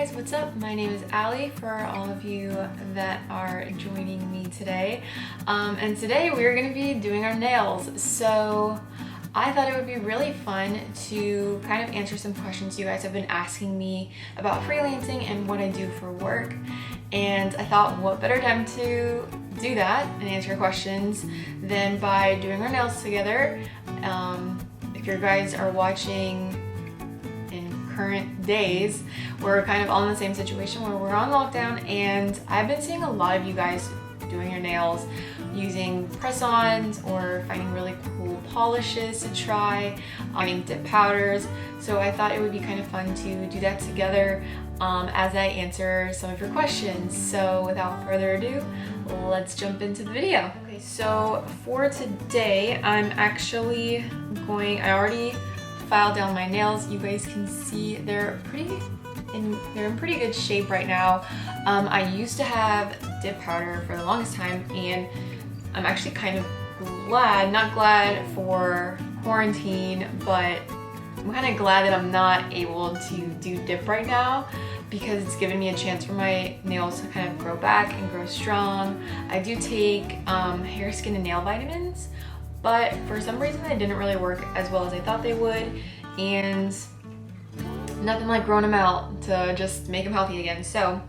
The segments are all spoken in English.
guys, what's up? My name is Allie for all of you that are joining me today. And today we're going to be doing our nails. So I thought it would be really fun to kind of answer some questions you guys have been asking me about freelancing and what I do for work. And I thought, what better time to do that and answer your questions than by doing our nails together. If you guys are watching current days, we're kind of all in the same situation where we're on lockdown, and I've been seeing a lot of you guys doing your nails using press-ons or finding really cool polishes to try, finding dip powders. So I thought it would be kind of fun to do that together as I answer some of your questions. So without further ado, let's jump into the video. Okay, so for today, I'm actually I already filed down my nails. You guys can see they're in pretty good shape right now. I used to have dip powder for the longest time, and I'm actually kind of not glad for quarantine, but I'm kind of glad that I'm not able to do dip right now because it's given me a chance for my nails to kind of grow back and grow strong. I do take hair, skin, and nail vitamins, but for some reason they didn't really work as well as I thought they would, and nothing like growing them out to just make them healthy again. So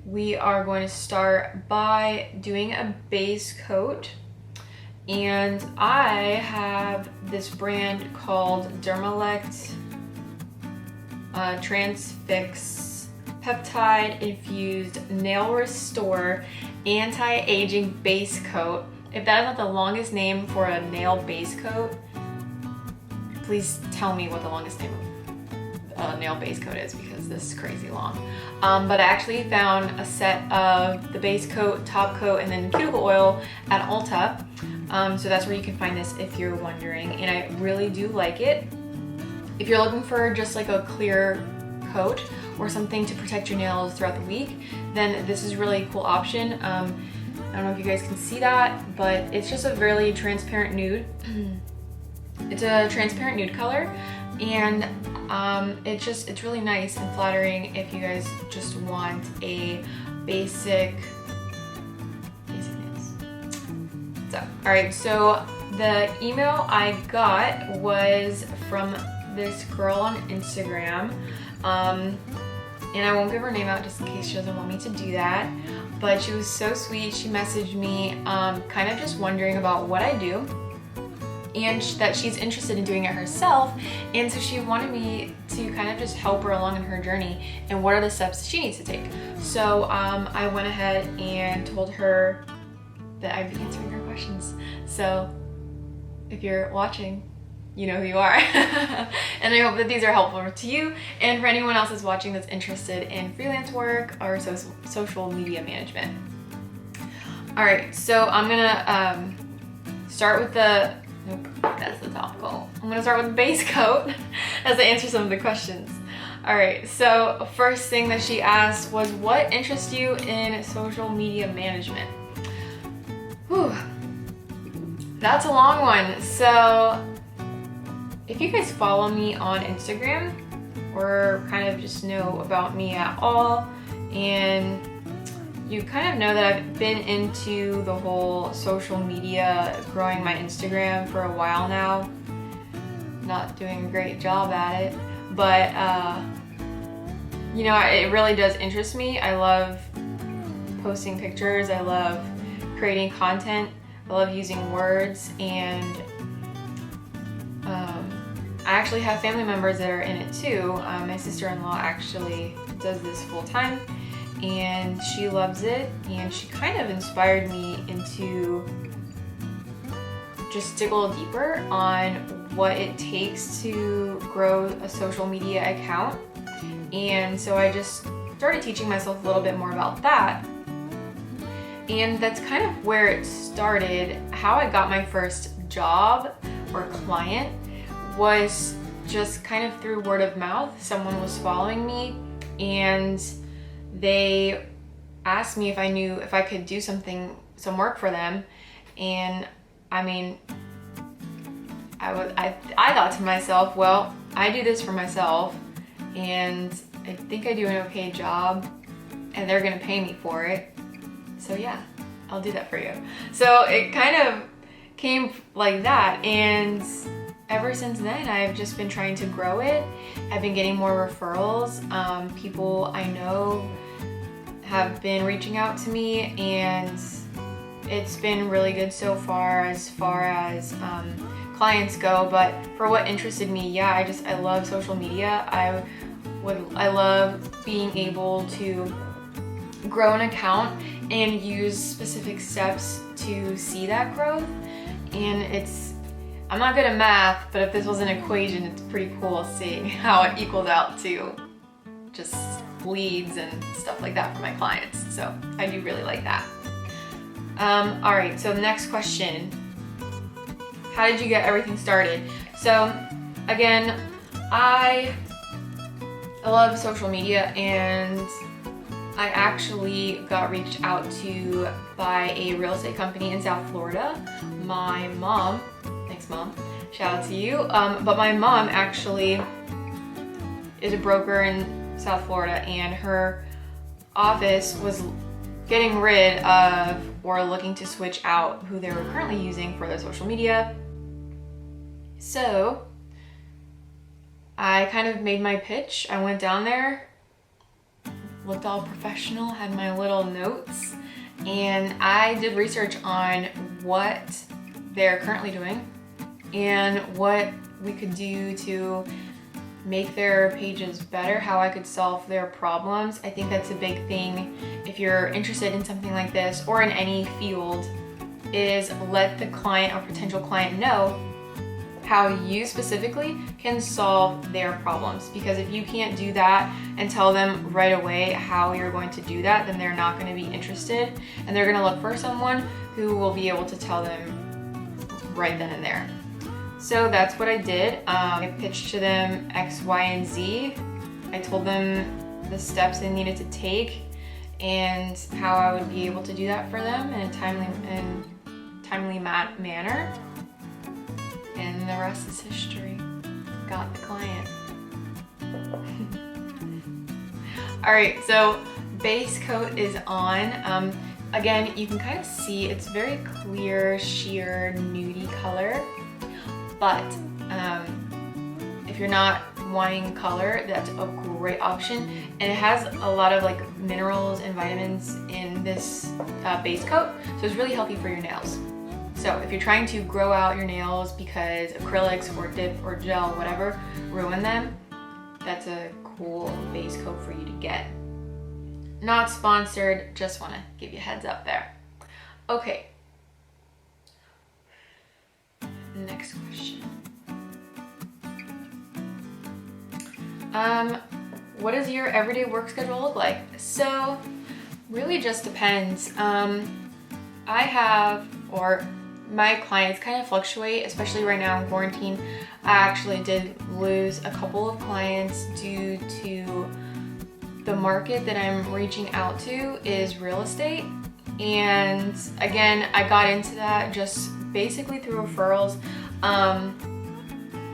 we are going to start by doing a base coat, and I have this brand called Dermalect Transfix Peptide Infused Nail Restore Anti-Aging Base Coat. If that is not the longest name for a nail base coat, please tell me what the longest name of a nail base coat is, because this is crazy long. But I actually found a set of the base coat, top coat, and then cuticle oil at Ulta. So that's where you can find this if you're wondering, and I really do like it. If you're looking for just like a clear coat or something to protect your nails throughout the week, then this is a really cool option. I don't know if you guys can see that, but it's just a really transparent nude. It's a transparent nude color, and it's really nice and flattering if you guys just want a basic nails. So, all right, so the email I got was from this girl on Instagram, and I won't give her name out just in case she doesn't want me to do that. But she was so sweet. She messaged me kind of just wondering about what I do, and that she's interested in doing it herself, and so she wanted me to kind of just help her along in her journey and what are the steps she needs to take. So I went ahead and told her that I'd be answering her questions. So if you're watching, you know who you are. And I hope that these are helpful to you and for anyone else that's watching that's interested in freelance work or social media management. All right, so I'm gonna start with nope, that's the top coat. I'm gonna start with the base coat as I answer some of the questions. All right, so first thing that she asked was, what interests you in social media management? Whew, that's a long one. So if you guys follow me on Instagram or kind of just know about me at all, and you kind of know that I've been into the whole social media, growing my Instagram for a while now. Not doing a great job at it, but you know, it really does interest me. I love posting pictures, I love creating content, I love using words, and I actually have family members that are in it too. My sister-in-law actually does this full time, and she loves it, and she kind of inspired me into just dig a little deeper on what it takes to grow a social media account. And so I just started teaching myself a little bit more about that. And that's kind of where it started. How I got my first job or client was just kind of through word of mouth. Someone was following me, and they asked me if I could do some work for them. And I mean, I thought to myself, well, I do this for myself, and I think I do an okay job and they're gonna pay me for it. So yeah, I'll do that for you. So it kind of came like that, and ever since then I've just been trying to grow it. I've been getting more referrals. People I know have been reaching out to me, and it's been really good so far as clients go. But for what interested me, yeah, I love social media. I love being able to grow an account and use specific steps to see that growth. And I'm not good at math, but if this was an equation, it's pretty cool seeing how it equals out to just leads and stuff like that for my clients. So I do really like that. All right, so the next question. How did you get everything started? So again, I love social media, and I actually got reached out to by a real estate company in South Florida. My mom, thanks mom, shout out to you, but my mom actually is a broker in South Florida, and her office was getting rid of or looking to switch out who they were currently using for their social media. So I kind of made my pitch. I went down there, looked all professional, had my little notes, and I did research on what they're currently doing and what we could do to make their pages better, how I could solve their problems. I think that's a big thing if you're interested in something like this or in any field, is let the client or potential client know how you specifically can solve their problems. Because if you can't do that and tell them right away how you're going to do that, then they're not going to be interested, and they're going to look for someone who will be able to tell them right then and there. So that's what I did. I pitched to them X, Y, and Z. I told them the steps they needed to take and how I would be able to do that for them in a timely manner. And the rest is history. Got the client. All right, so base coat is on. Again, you can kind of see it's very clear, sheer, nudie color. But if you're not wanting color, that's a great option. And it has a lot of like minerals and vitamins in this base coat, so it's really healthy for your nails. So if you're trying to grow out your nails because acrylics or dip or gel, whatever, ruin them, that's a cool base coat for you to get. Not sponsored, just want to give you a heads up there. Okay. Next question. What does your everyday work schedule look like? So, really just depends. My clients kind of fluctuate, especially right now in quarantine. I actually did lose a couple of clients due to the market that I'm reaching out to is real estate. And again, I got into that just basically through referrals.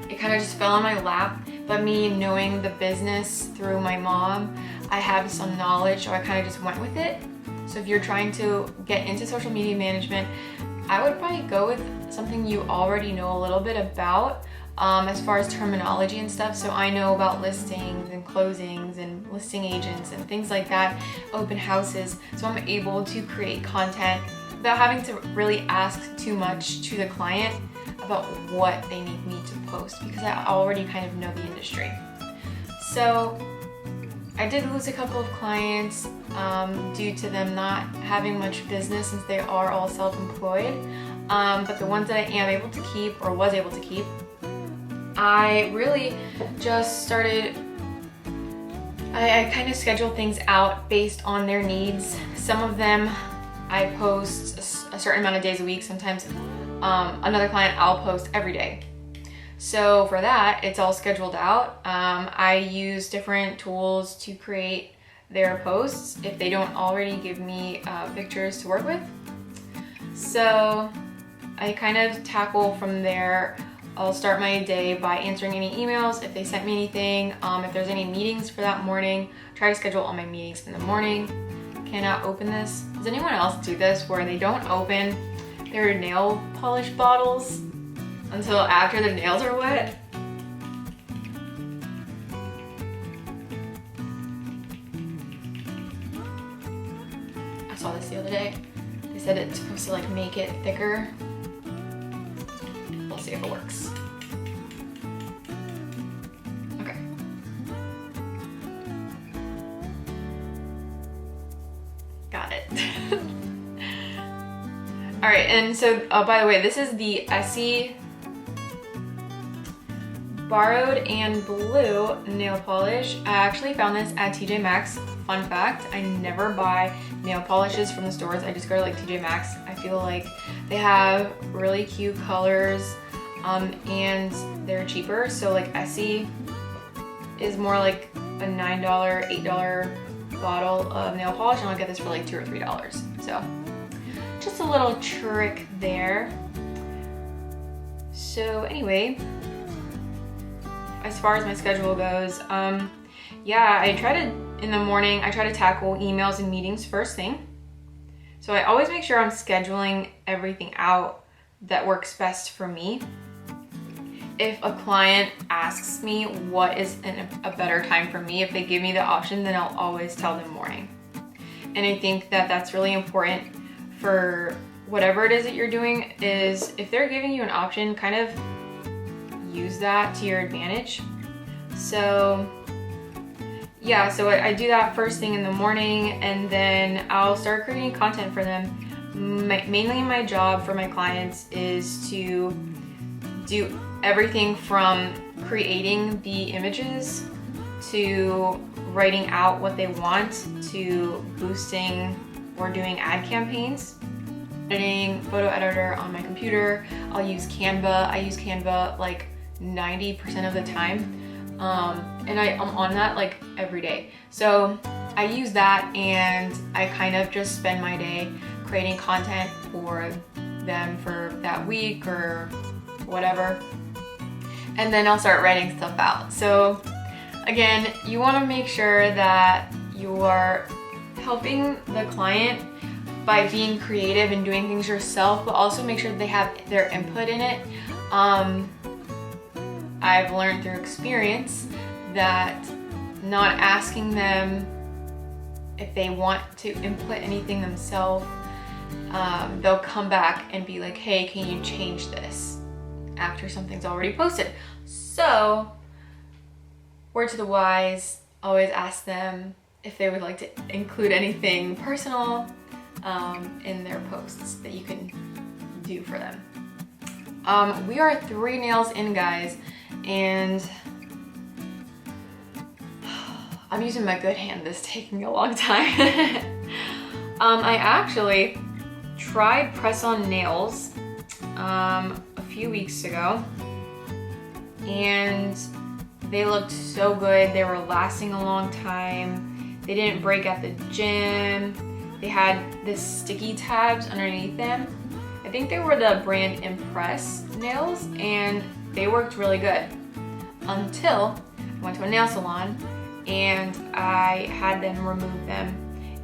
It kind of just fell on my lap, but me knowing the business through my mom, I have some knowledge, so I kind of just went with it. So if you're trying to get into social media management, I would probably go with something you already know a little bit about, as far as terminology and stuff. So I know about listings and closings and listing agents and things like that, open houses. So I'm able to create content without having to really ask too much to the client about what they need me to post, because I already kind of know the industry. So I did lose a couple of clients due to them not having much business since they are all self-employed. But the ones that I am able to keep, or was able to keep, I really just started, I kind of schedule things out based on their needs. Some of them I post a certain amount of days a week. Sometimes another client I'll post every day. So for that, it's all scheduled out. I use different tools to create their posts if they don't already give me pictures to work with. So I kind of tackle from there I'll start my day by answering any emails if they sent me anything. If there's any meetings for that morning, try to schedule all my meetings in the morning. Cannot open this. Does anyone else do this where they don't open their nail polish bottles until after their nails are wet? I saw this the other day. They said it's supposed to like make it thicker. We'll see if it works. Okay. Got it. All right, and so by the way, this is the Essie Borrowed and Blue nail polish. I actually found this at TJ Maxx. Fun fact, I never buy nail polishes from the stores. I just go to like TJ Maxx. I feel like they have really cute colors and they're cheaper. So like Essie is more like a $9, $8 bottle of nail polish, and I'll get this for like $2 or $3. So just a little trick there. So anyway, as far as my schedule goes, yeah, in the morning, I try to tackle emails and meetings first thing. So I always make sure I'm scheduling everything out that works best for me. If a client asks me what is a better time for me, if they give me the option, then I'll always tell them morning. And I think that that's really important for whatever it is that you're doing, is if they're giving you an option, kind of use that to your advantage. So yeah, so I do that first thing in the morning, and then I'll start creating content for them. Mainly my job for my clients is to do everything from creating the images to writing out what they want to boosting or doing ad campaigns. Editing, photo editor on my computer. I'll use Canva. I use Canva like 90% of the time. And I'm on that like every day. So I use that, and I kind of just spend my day creating content for them for that week or whatever. And then I'll start writing stuff out. So again, you want to make sure that you are helping the client by being creative and doing things yourself, but also make sure that they have their input in it. I've learned through experience that not asking them if they want to input anything themselves, they'll come back and be like, hey, can you change this after something's already posted? So, word to the wise, always ask them if they would like to include anything personal in their posts that you can do for them. We are 3 nails in, guys, and I'm using my good hand. This is taking a long time. I actually tried press-on nails a few weeks ago, and they looked so good. They were lasting a long time. They didn't break at the gym. They had this sticky tabs underneath them. I think they were the brand Impress nails, and they worked really good until I went to a nail salon and I had them remove them.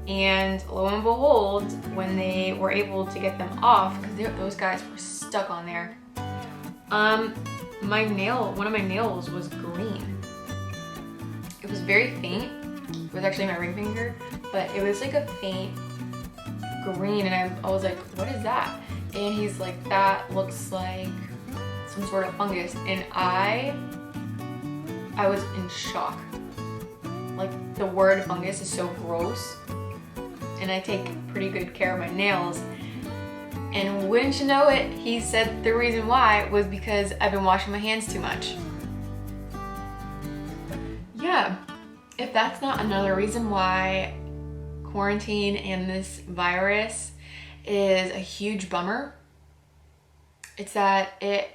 And lo and behold, when they were able to get them off, because those guys were stuck on there, one of my nails was green. It was very faint. It was actually my ring finger, but it was like a faint green, and I was like, what is that? And he's like, that looks like some sort of fungus. And I was in shock. Like, the word fungus is so gross, and I take pretty good care of my nails. And wouldn't you know it, he said the reason why was because I've been washing my hands too much. Yeah, if that's not another reason why quarantine and this virus is a huge bummer, it's that it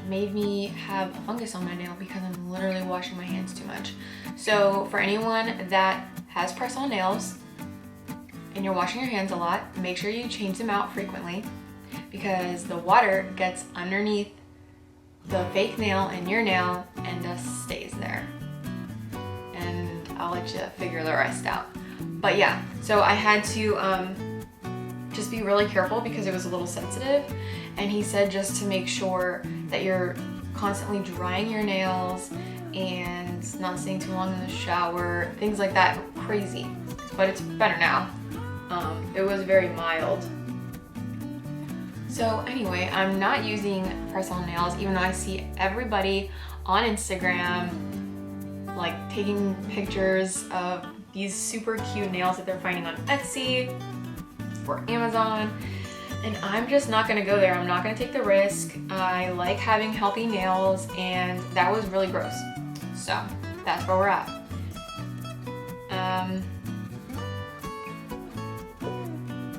made me have a fungus on my nail because I'm literally washing my hands too much. So for anyone that has press-on nails and you're washing your hands a lot, make sure you change them out frequently, because the water gets underneath the fake nail in your nail and just stays there. And I'll let you figure the rest out. But yeah, so I had to just be really careful because it was a little sensitive. And he said just to make sure that you're constantly drying your nails and not staying too long in the shower, things like that. Crazy, but it's better now. It was very mild. So anyway, I'm not using press-on nails, even though I see everybody on Instagram like taking pictures of these super cute nails that they're finding on Etsy or Amazon. And I'm just not gonna go there. I'm not gonna take the risk. I like having healthy nails, and that was really gross. So that's where we're at.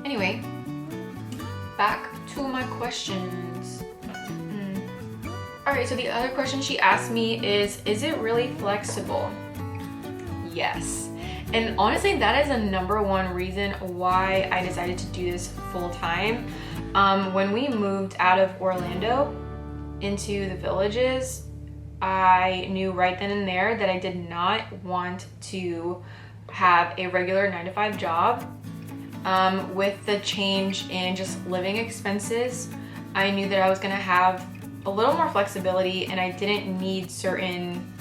Anyway, back to my questions. Alright, so the other question she asked me is it really flexible? Yes. And honestly, that is the number one reason why I decided to do this full time. When we moved out of Orlando into the Villages, I knew right then and there that I did not want to have a regular 9-to-5 job. With the change in just living expenses, I knew that I was gonna have a little more flexibility, and I didn't need certain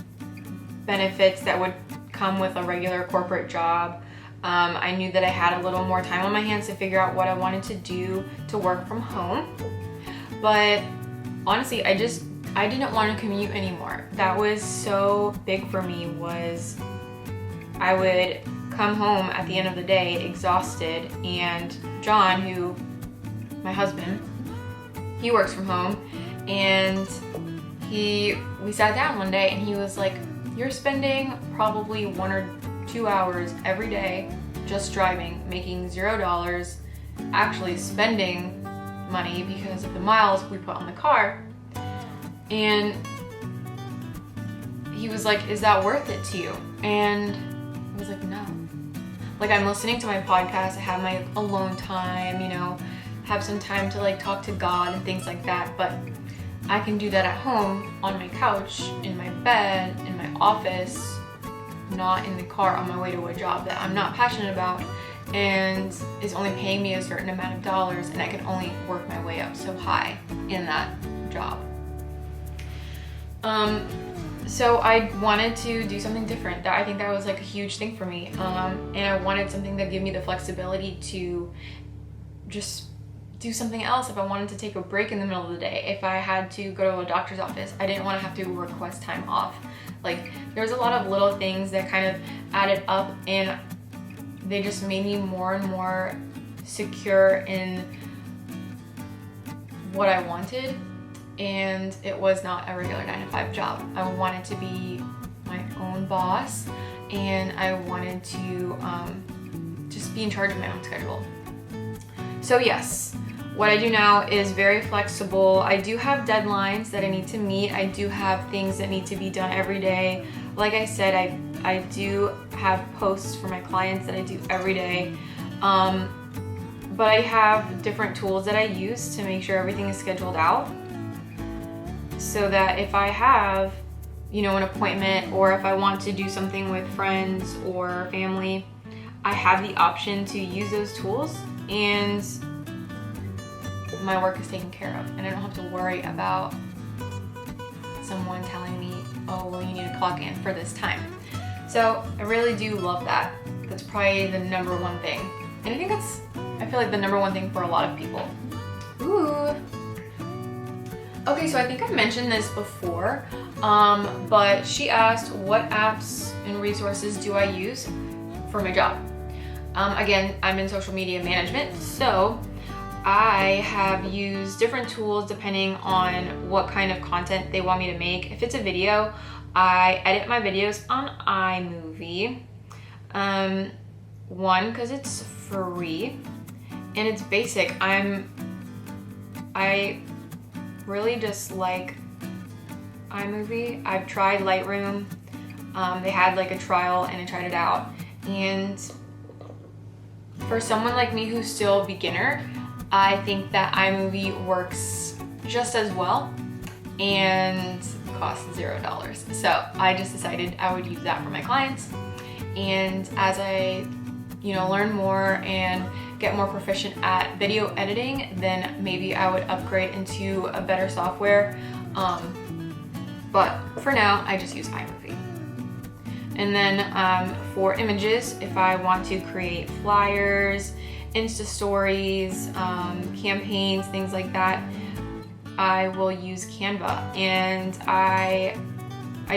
benefits that would come with a regular corporate job. I knew that I had a little more time on my hands to figure out what I wanted to do to work from home. But honestly, I didn't want to commute anymore. That was so big for me. Was I would come home at the end of the day exhausted, and John, who my husband, he works from home, and we sat down one day and he was like, you're spending probably 1 or 2 hours every day just driving, making $0, actually spending money because of the miles we put on the car. And he was like, is that worth it to you? And I was like, no. Like, I'm listening to my podcast, I have my alone time, have some time to like talk to God and things like that, but I can do that at home, on my couch, in my bed, in my office, not in the car on my way to a job that I'm not passionate about and is only paying me a certain amount of dollars, and I can only work my way up so high in that job. So I wanted to do something different. I think that was like a huge thing for me. And I wanted something that gave me the flexibility to just do something else if I wanted to take a break in the middle of the day. If I had to go to a doctor's office, I didn't want to have to request time off. Like, there's a lot of little things that kind of added up, and they just made me more and more secure in what I wanted. And it was not a regular 9-to-5 job. I wanted to be my own boss, and I wanted to just be in charge of my own schedule. So yes, what I do now is very flexible. I do have deadlines that I need to meet. I do have things that need to be done every day. Like I said, I do have posts for my clients that I do every day. But I have different tools that I use to make sure everything is scheduled out, so that if I have, an appointment, or if I want to do something with friends or family, I have the option to use those tools, and my work is taken care of, and I don't have to worry about someone telling me, oh, well, you need to clock in for this time. So I really do love that. That's probably the number one thing. And I feel like the number one thing for a lot of people. Ooh. Okay, so I think I mentioned this before, but she asked what apps and resources do I use for my job. Again, I'm in social media management, so I have used different tools depending on what kind of content they want me to make. If it's a video, I edit my videos on iMovie. One, because it's free and it's basic. I really just like iMovie. I've tried Lightroom. They had like a trial and I tried it out. And for someone like me who's still a beginner, I think that iMovie works just as well. and cost $0. So I just decided I would use that for my clients. And as I, learn more and get more proficient at video editing, then maybe I would upgrade into a better software. But for now, I just use iMovie. And then for images, if I want to create flyers, Insta stories, campaigns, things like that, I will use Canva. And I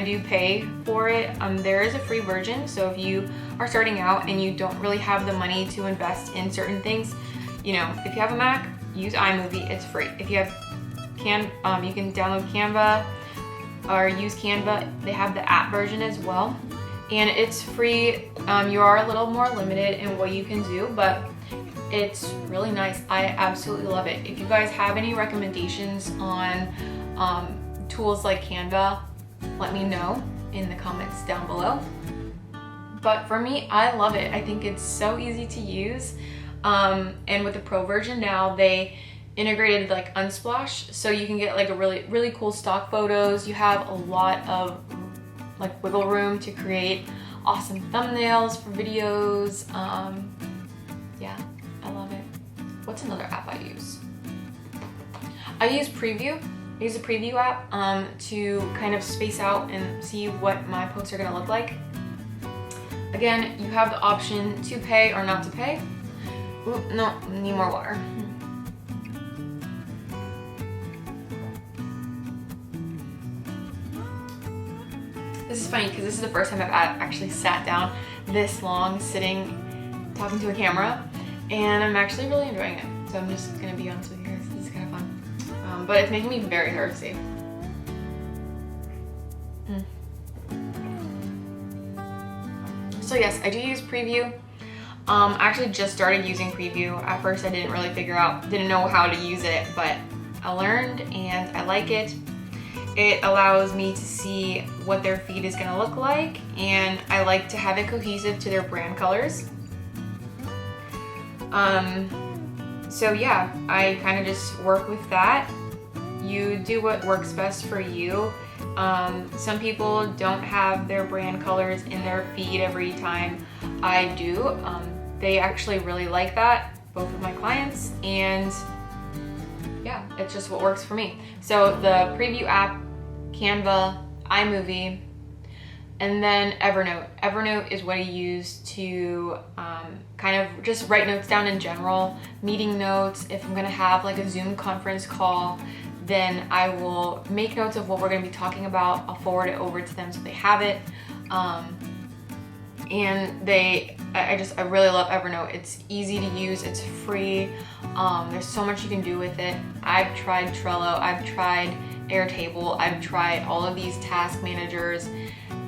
do pay for it. There is a free version, so if you are starting out and you don't really have the money to invest in certain things, if you have a Mac, use iMovie, it's free. If you have you can download Canva or use Canva. They have the app version as well, and it's free. You are a little more limited in what you can do, but it's really nice. I absolutely love it. If you guys have any recommendations on tools like Canva, let me know in the comments down below. But for me, I love it. I think it's so easy to use. And with the pro version now, they integrated like Unsplash, so you can get like a really cool stock photos. You have a lot of like wiggle room to create awesome thumbnails for videos. Yeah, I love it. What's another app I use? I use Preview. I use a Preview app to kind of space out and see what my posts are gonna look like. Again, you have the option to pay or not to pay. Ooh, no, need more water. This is funny because this is the first time I've actually sat down this long sitting talking to a camera, and I'm actually really enjoying it. So I'm just gonna be honest with you guys, this is kind of fun. But it's making me very thirsty. So yes, I do use Preview. I actually just started using Preview. At first I didn't know how to use it, but I learned and I like it. It allows me to see what their feed is gonna look like, and I like to have it cohesive to their brand colors. So yeah, I kind of just work with that. You do what works best for you. Some people don't have their brand colors in their feed every time. I do. They actually really like that, both of my clients, and yeah, it's just what works for me. So the Preview app, Canva, iMovie, and then Evernote. Evernote is what I use to kind of just write notes down in general, meeting notes. If I'm gonna have like a Zoom conference call, then I will make notes of what we're gonna be talking about. I'll forward it over to them so they have it. And I really love Evernote. It's easy to use, it's free. There's so much you can do with it. I've tried Trello, I've tried Airtable, I've tried all of these task managers,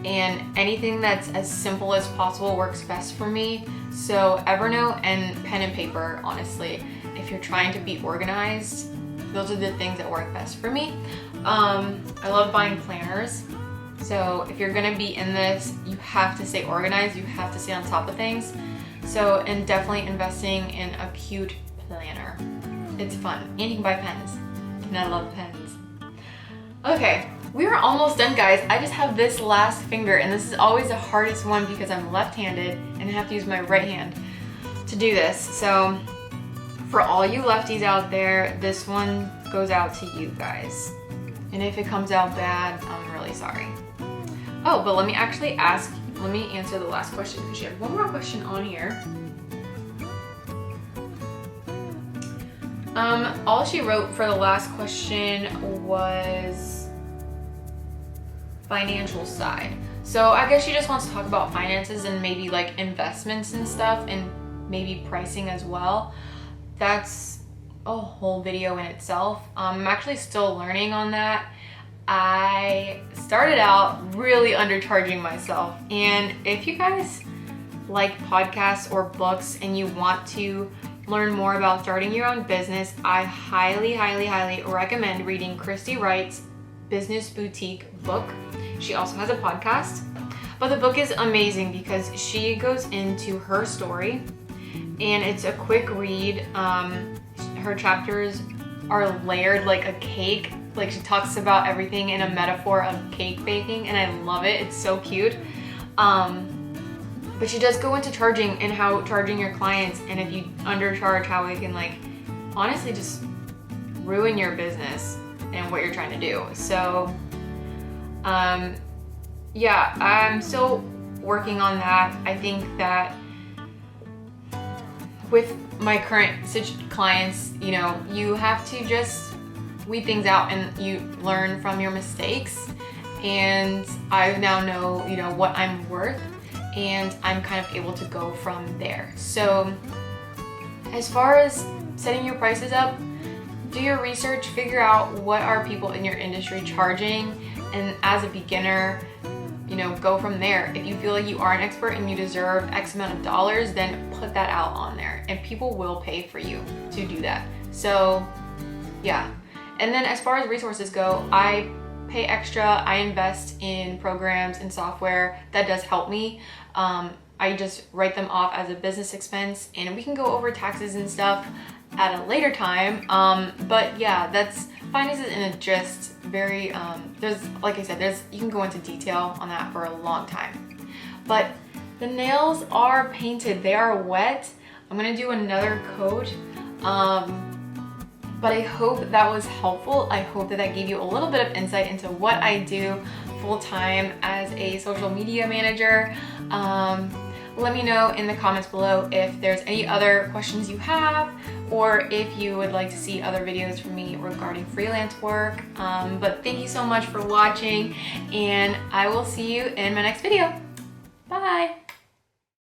and anything that's as simple as possible works best for me. So Evernote and pen and paper, honestly, if you're trying to be organized, those are the things that work best for me. I love buying planners. So if you're gonna be in this, you have to stay organized, you have to stay on top of things. So, and definitely investing in a cute planner. It's fun, and you can buy pens, and I love pens. Okay, we are almost done, guys. I just have this last finger, and this is always the hardest one because I'm left-handed and I have to use my right hand to do this. So for all you lefties out there, this one goes out to you guys. And if it comes out bad, I'm really sorry. Oh, but let me answer the last question, because she had one more question on here. All she wrote for the last question was financial side. So I guess she just wants to talk about finances and maybe like investments and stuff, and maybe pricing as well. That's a whole video in itself. I'm actually still learning on that. I started out really undercharging myself, and if you guys like podcasts or books and you want to learn more about starting your own business, I highly recommend reading Christy Wright's Business Boutique book. She also has a podcast, but the book is amazing because she goes into her story, and it's a quick read. Her chapters are layered like a cake. like she talks about everything in a metaphor of cake baking, and I love it. It's so cute. But she does go into charging and how charging your clients, and if you undercharge, how it can like honestly just ruin your business and what you're trying to do. So yeah, I'm still working on that. I think that with my current clients, you know, you have to just weed things out and you learn from your mistakes. And I now know, you know, what I'm worth, and I'm kind of able to go from there. So as far as setting your prices up, do your research, figure out what are people in your industry charging, and as a beginner, you know, go from there. If you feel like you are an expert and you deserve X amount of dollars, then put that out on there and people will pay for you to do that. So yeah. And then as far as resources go, I pay extra. I invest in programs and software that does help me. I just write them off as a business expense, and we can go over taxes and stuff at a later time. But yeah, that's finances in a gist. Very, there's, like I said, you can go into detail on that for a long time. But the nails are painted, they are wet. I'm gonna do another coat. But I hope that was helpful. I hope that gave you a little bit of insight into what I do full-time as a social media manager. Let me know in the comments below if there's any other questions you have, or if you would like to see other videos from me regarding freelance work. But thank you so much for watching, and I will see you in my next video. Bye!